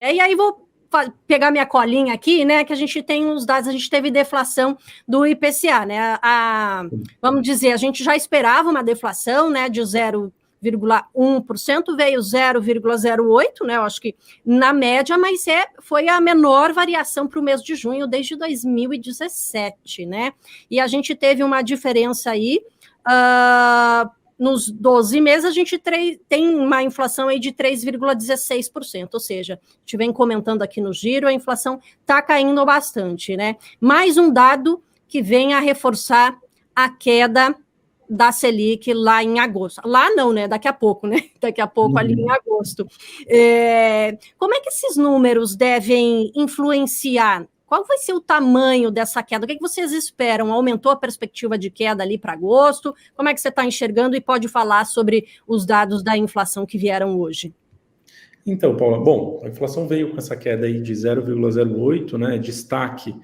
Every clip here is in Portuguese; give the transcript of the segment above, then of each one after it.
E aí vou pegar minha colinha aqui, né, que a gente tem os dados, a gente teve deflação do IPCA, né, vamos dizer, a gente já esperava uma deflação, né, de 0,1%, veio 0,08%, né, eu acho que na média, mas foi a menor variação para o mês de junho desde 2017, né, e a gente teve uma diferença aí, nos 12 meses, a gente tem uma inflação aí de 3,16%, ou seja, a gente vem comentando aqui no giro, a inflação está caindo bastante, né? Mais um dado que vem a reforçar a queda da Selic lá em agosto. Lá não, né? Daqui a pouco, né? Daqui a pouco, ali em agosto. Como é que esses números devem influenciar? Qual vai ser o tamanho dessa queda? O que vocês esperam? Aumentou a perspectiva de queda ali para agosto? Como é que você está enxergando e pode falar sobre os dados da inflação que vieram hoje? Então, Paula, bom, a inflação veio com essa queda aí de 0,08, né? Destaque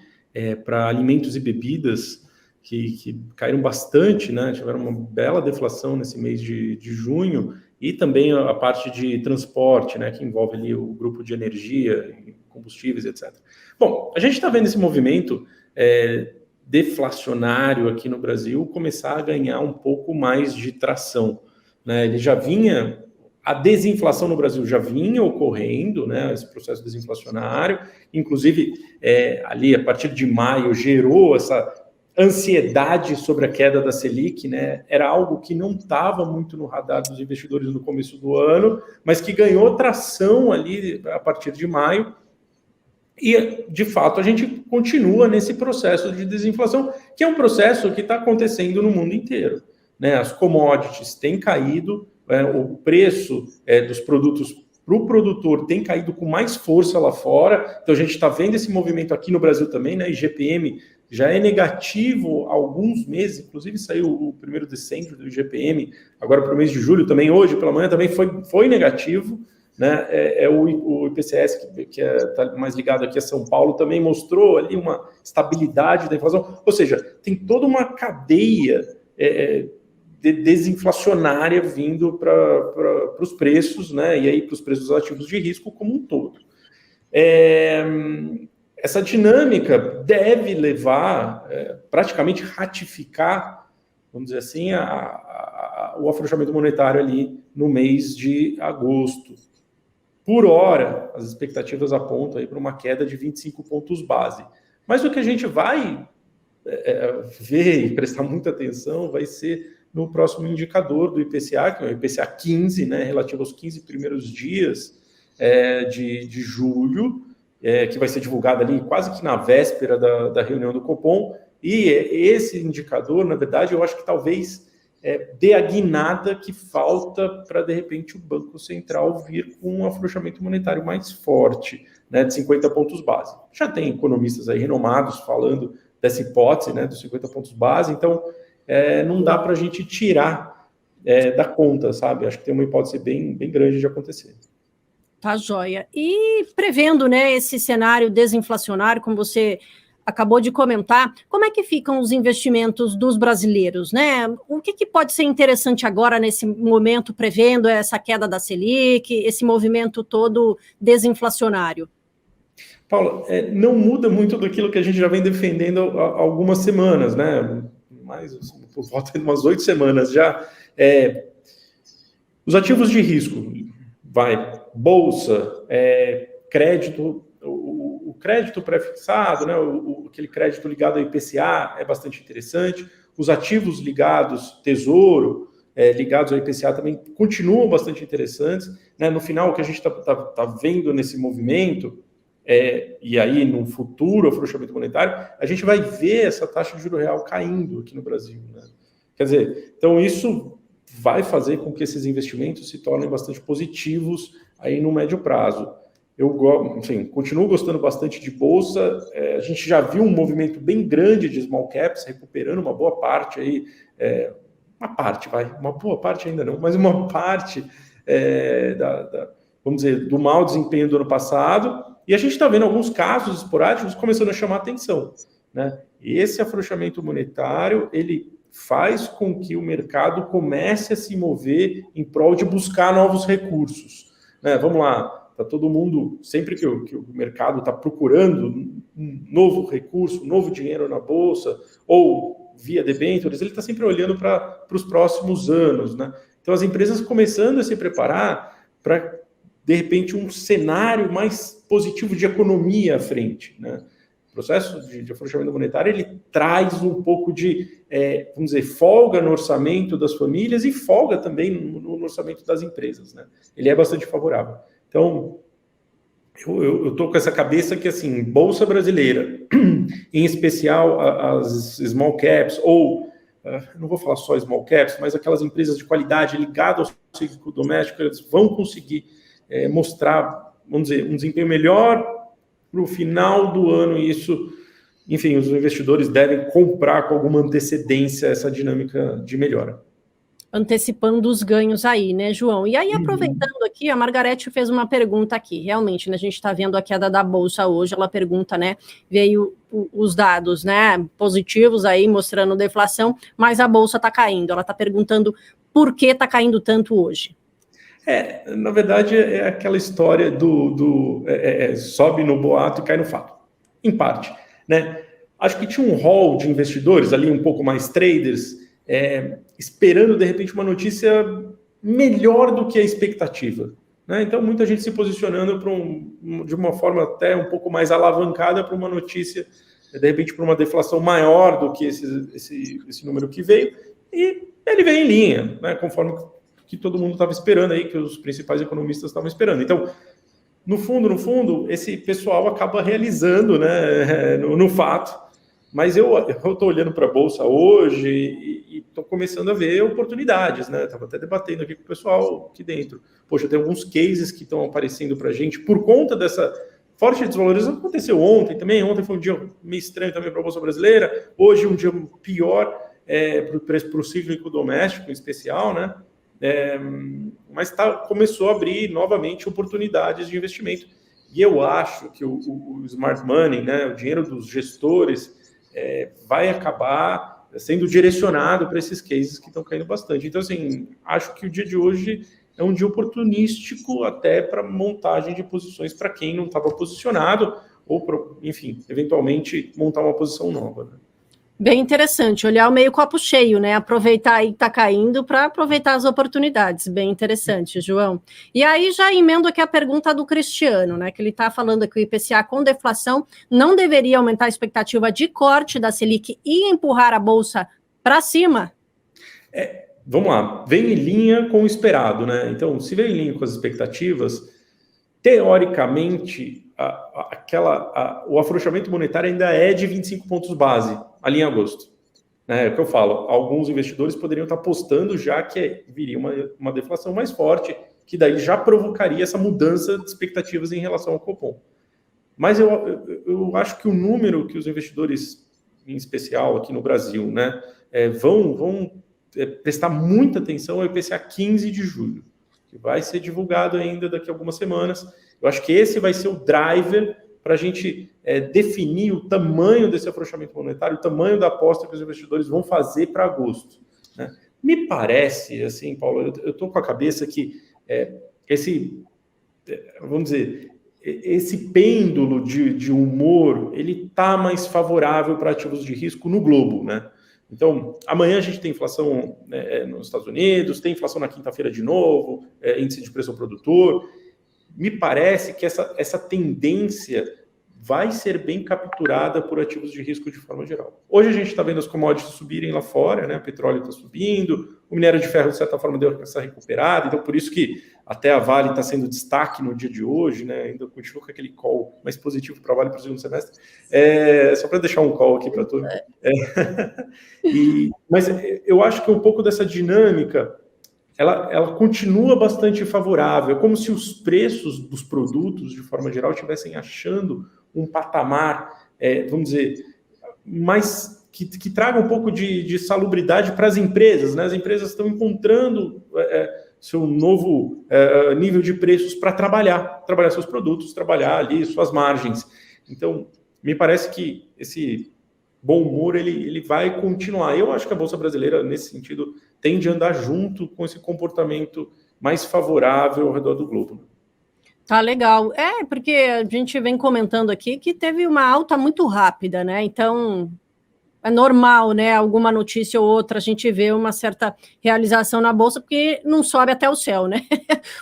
para alimentos e bebidas que caíram bastante, né? Tiveram uma bela deflação nesse mês de junho, e também a parte de transporte, né? Que envolve ali o grupo de energia, combustíveis, etc. Bom, a gente está vendo esse movimento deflacionário aqui no Brasil começar a ganhar um pouco mais de tração, né? Ele já vinha, a desinflação no Brasil já vinha ocorrendo, né? Esse processo desinflacionário, inclusive ali a partir de maio gerou essa ansiedade sobre a queda da Selic, né? Era algo que não estava muito no radar dos investidores no começo do ano, mas que ganhou tração ali a partir de maio. E, de fato, a gente continua nesse processo de desinflação, que é um processo que está acontecendo no mundo inteiro, né? As commodities têm caído, o preço dos produtos para o produtor tem caído com mais força lá fora. Então, a gente está vendo esse movimento aqui no Brasil também, né? IGPM já é negativo há alguns meses, inclusive saiu o primeiro decêndio do IGPM, agora para o mês de julho também, hoje pela manhã também foi negativo, né? O IPCS, que está mais ligado aqui a São Paulo, também mostrou ali uma estabilidade da inflação, ou seja, tem toda uma cadeia desinflacionária vindo para os preços, né? E aí para os preços ativos de risco como um todo. Essa dinâmica deve levar, praticamente ratificar, vamos dizer assim, o afrouxamento monetário ali no mês de agosto. Por hora, as expectativas apontam aí para uma queda de 25 pontos base. Mas o que a gente vai ver e prestar muita atenção vai ser no próximo indicador do IPCA, que é o IPCA 15, né, relativo aos 15 primeiros dias de julho, que vai ser divulgado ali quase que na véspera da reunião do Copom. E esse indicador, na verdade, eu acho que talvez dê a guinada que falta para, de repente, o Banco Central vir com um afrouxamento monetário mais forte, né, de 50 pontos base. Já tem economistas aí renomados falando dessa hipótese, né, dos 50 pontos base, então não dá para a gente tirar da conta, sabe? Acho que tem uma hipótese bem, bem grande de acontecer. Tá joia. E prevendo, né, esse cenário desinflacionário, como você acabou de comentar, como é que ficam os investimentos dos brasileiros, né? O que pode ser interessante agora nesse momento, prevendo essa queda da Selic, esse movimento todo desinflacionário? Paula, não muda muito daquilo que a gente já vem defendendo há algumas semanas, né? Mais por volta de umas 8 semanas já. Os ativos de risco, bolsa, crédito, o crédito pré-fixado, né, aquele crédito ligado ao IPCA é bastante interessante. Os ativos ligados, tesouro, ligados ao IPCA também continuam bastante interessantes, né? No final, o que a gente tá vendo nesse movimento, e aí no futuro afrouxamento monetário, a gente vai ver essa taxa de juros real caindo aqui no Brasil, né? Quer dizer, então isso vai fazer com que esses investimentos se tornem bastante positivos aí no médio prazo. Enfim, continuo gostando bastante de bolsa. A gente já viu um movimento bem grande de small caps recuperando uma boa parte aí, uma boa parte ainda não, mas uma parte vamos dizer, do mau desempenho do ano passado, e a gente está vendo alguns casos esporádicos começando a chamar atenção, né? E esse afrouxamento monetário, ele faz com que o mercado comece a se mover em prol de buscar novos recursos, né? Vamos lá, Tá todo mundo, sempre que o mercado está procurando um novo recurso, um novo dinheiro na Bolsa, ou via debêntures, ele está sempre olhando para os próximos anos, né? Então, as empresas começando a se preparar para, de repente, um cenário mais positivo de economia à frente, né? O processo de afrouxamento monetário, ele traz um pouco de, vamos dizer, folga no orçamento das famílias e folga também no orçamento das empresas, né? Ele é bastante favorável. Então, eu estou com essa cabeça que, assim, Bolsa Brasileira, em especial as small caps, ou, não vou falar só small caps, mas aquelas empresas de qualidade ligadas ao ciclo doméstico, eles vão conseguir mostrar, vamos dizer, um desempenho melhor para o final do ano, e isso, enfim, os investidores devem comprar com alguma antecedência essa dinâmica de melhora. Antecipando os ganhos aí, né, João? E aí, aproveitando aqui, a Margarete fez uma pergunta aqui, realmente, né, a gente está vendo a queda da Bolsa hoje, ela pergunta, né, veio os dados, né, positivos aí, mostrando deflação, mas a Bolsa está caindo, ela está perguntando por que está caindo tanto hoje. Na verdade, é aquela história sobe no boato e cai no fato, em parte, né? Acho que tinha um hall de investidores ali, um pouco mais traders, esperando, de repente, uma notícia melhor do que a expectativa, né? Então, muita gente se posicionando de uma forma até um pouco mais alavancada para uma notícia, de repente, para uma deflação maior do que esse número que veio, e ele veio em linha, né? Conforme que todo mundo estava esperando aí, que os principais economistas estavam esperando. Então, no fundo, esse pessoal acaba realizando, né, no fato. Mas eu estou olhando para a Bolsa hoje e estou começando a ver oportunidades, né? Estava até debatendo aqui com o pessoal aqui dentro. Poxa, tem alguns cases que estão aparecendo para a gente por conta dessa forte desvalorização. Aconteceu ontem também. Ontem foi um dia meio estranho também para a Bolsa Brasileira. Hoje um dia pior para o cíclico doméstico em especial, né? Mas começou a abrir novamente oportunidades de investimento. E eu acho que o smart money, né, o dinheiro dos gestores, vai acabar sendo direcionado para esses cases que estão caindo bastante. Então, assim, acho que o dia de hoje é um dia oportunístico até para montagem de posições para quem não estava posicionado ou, enfim, eventualmente montar uma posição nova, né? Bem interessante, olhar o meio copo cheio, né? Aproveitar aí que está caindo para aproveitar as oportunidades. Bem interessante, João. E aí já emendo aqui a pergunta do Cristiano, né? Que ele está falando que o IPCA com deflação não deveria aumentar a expectativa de corte da Selic e empurrar a Bolsa para cima? Vamos lá, vem em linha com o esperado, né? Então, se vem em linha com as expectativas, teoricamente, o afrouxamento monetário ainda é de 25 pontos base, ali em agosto. É o que eu falo, alguns investidores poderiam estar apostando já que viria uma deflação mais forte, que daí já provocaria essa mudança de expectativas em relação ao Copom. Mas eu acho que o número que os investidores, em especial aqui no Brasil, né, vão prestar muita atenção ao IPCA 15 de julho, que vai ser divulgado ainda daqui a algumas semanas. Eu acho que esse vai ser o driver para a gente definir o tamanho desse afrouxamento monetário, o tamanho da aposta que os investidores vão fazer para agosto, né? Me parece, assim, Paulo, eu estou com a cabeça que vamos dizer, esse pêndulo de humor, ele está mais favorável para ativos de risco no globo, né? Então, amanhã a gente tem inflação nos Estados Unidos, tem inflação na quinta-feira de novo, índice de preço ao produtor. Me parece que essa tendência vai ser bem capturada por ativos de risco de forma geral. Hoje a gente está vendo as commodities subirem lá fora, né? O petróleo está subindo, o minério de ferro, de certa forma, deu essa recuperada, então por isso que até a Vale está sendo destaque no dia de hoje, né? Ainda continua com aquele call mais positivo para a Vale para o segundo semestre. Só para deixar um call aqui para todos. Mas eu acho que um pouco dessa dinâmica ela continua bastante favorável, como se os preços dos produtos, de forma geral, estivessem achando um patamar, vamos dizer, mais que traga um pouco de salubridade para as empresas, né? As empresas estão encontrando seu novo nível de preços para trabalhar seus produtos, trabalhar ali suas margens. Então, me parece que esse bom humor ele vai continuar. Eu acho que a Bolsa Brasileira, nesse sentido, tende a andar junto com esse comportamento mais favorável ao redor do globo. Tá legal. Porque a gente vem comentando aqui que teve uma alta muito rápida, né? Então, é normal, né? Alguma notícia ou outra a gente vê uma certa realização na bolsa, porque não sobe até o céu, né?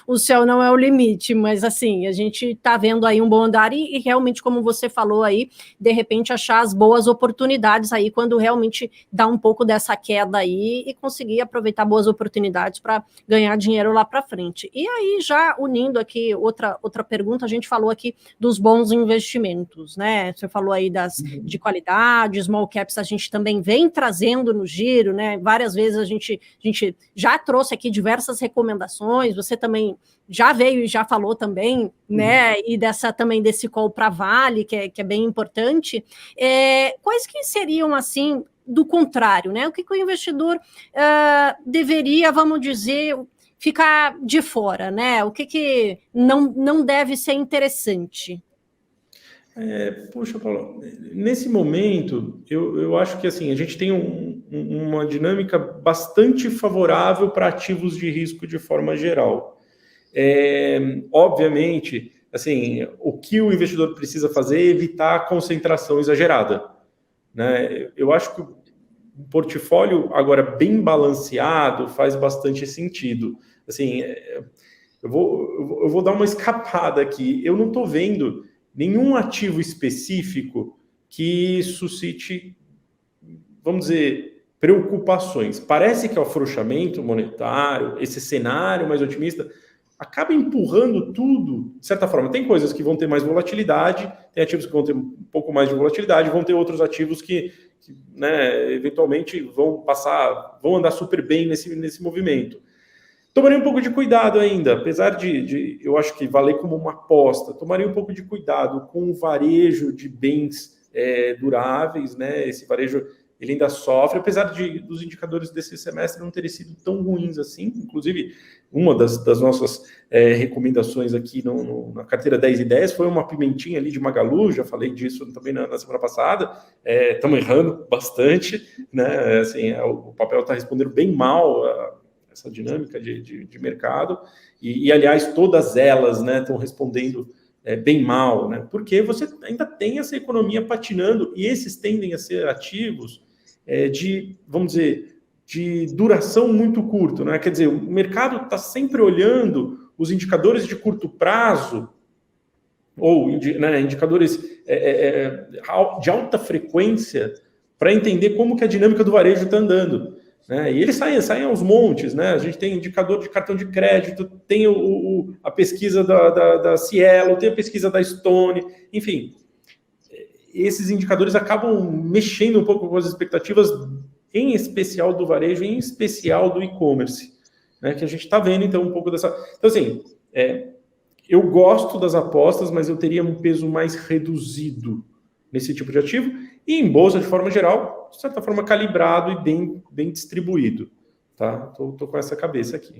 O céu não é o limite, mas assim, a gente está vendo aí um bom andar e realmente, como você falou aí, de repente achar as boas oportunidades aí quando realmente dá um pouco dessa queda aí e conseguir aproveitar boas oportunidades para ganhar dinheiro lá para frente. E aí, já unindo aqui outra pergunta, a gente falou aqui dos bons investimentos, né? Você falou aí de qualidade, small caps, a gente também vem trazendo no giro, né? Várias vezes a gente já trouxe aqui diversas recomendações, você também já veio e já falou também, né? E também desse call para Vale, que é bem importante. Quais que seriam, assim, do contrário, né? O que o investidor deveria, vamos dizer, ficar de fora, né? O que não deve ser interessante? Poxa, Paulo, nesse momento, eu acho que assim, a gente tem uma dinâmica bastante favorável para ativos de risco de forma geral. Obviamente, assim, o que o investidor precisa fazer é evitar a concentração exagerada, né? Eu acho que o portfólio agora bem balanceado faz bastante sentido. Assim, eu vou dar uma escapada aqui. Eu não estou vendo nenhum ativo específico que suscite, vamos dizer, preocupações. Parece que o afrouxamento monetário, esse cenário mais otimista, acaba empurrando tudo, de certa forma. Tem coisas que vão ter mais volatilidade, tem ativos que vão ter um pouco mais de volatilidade, vão ter outros ativos que né, eventualmente vão andar super bem nesse movimento. Tomaria um pouco de cuidado ainda, apesar de eu acho que valer como uma aposta, tomaria um pouco de cuidado com o varejo de bens duráveis, né? Esse varejo ele ainda sofre, apesar dos indicadores desse semestre não terem sido tão ruins assim. Inclusive, uma das nossas recomendações aqui na carteira 10 e 10 foi uma pimentinha ali de Magalu, já falei disso também na semana passada. Estamos errando bastante, né? Assim, o papel está respondendo bem mal essa dinâmica de mercado, e aliás, todas elas, né, estão respondendo bem mal, né, porque você ainda tem essa economia patinando, e esses tendem a ser ativos vamos dizer, de duração muito curta, né, quer dizer, o mercado está sempre olhando os indicadores de curto prazo, ou indicadores de alta frequência, para entender como que a dinâmica do varejo está andando. Né? E eles saem aos montes, né? A gente tem indicador de cartão de crédito, tem a pesquisa da Cielo, tem a pesquisa da Stone, enfim, esses indicadores acabam mexendo um pouco com as expectativas, em especial do varejo, em especial do e-commerce, né? Que a gente está vendo então um pouco dessa. Então, assim, eu gosto das apostas, mas eu teria um peso mais reduzido nesse tipo de ativo, e em bolsa, de forma geral, de certa forma, calibrado e bem distribuído. Tá? Tô com essa cabeça aqui.